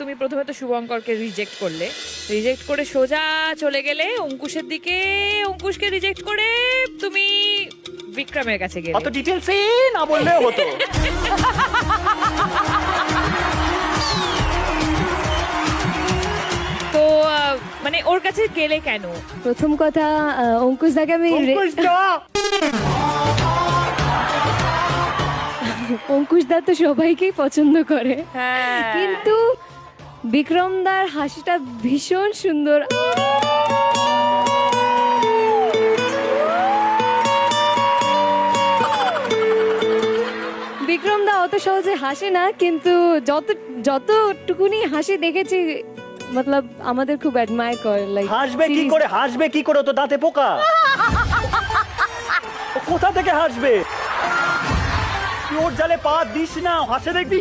তুমি প্রথমে তো শুভঙ্করকে রিজেক্ট করলে, রিজেক্ট করে সোজা চলে গেলে অঙ্কুশের দিকে, অঙ্কুশকে রিজেক্ট করে তুমি বিক্রমের কাছে গেলে। অত ডিটেলসে না বললেও হতো। তো মানে ওর কাছে গেলে কেন? প্রথম কথা অঙ্কুশ দাকে আমি অঙ্কুশ দা তো সবাইকেই পছন্দ করে, হ্যাঁ কিন্তু বিক্রম দার হাসিটা ভীষণ সুন্দর। বিক্রম দা অত সহজে হাসে না, কিন্তু যতটুকুনি হাসি দেখেছি মতলব আমাদের খুব অ্যাডমায়ার করে। লাইক হাসবে কি করে, হাসবে কি করে, তো দাঁতে পোকা। ও কোথা থেকে হাসবে? তুই ওর জালে পা দিস না, হাসে দেখবি।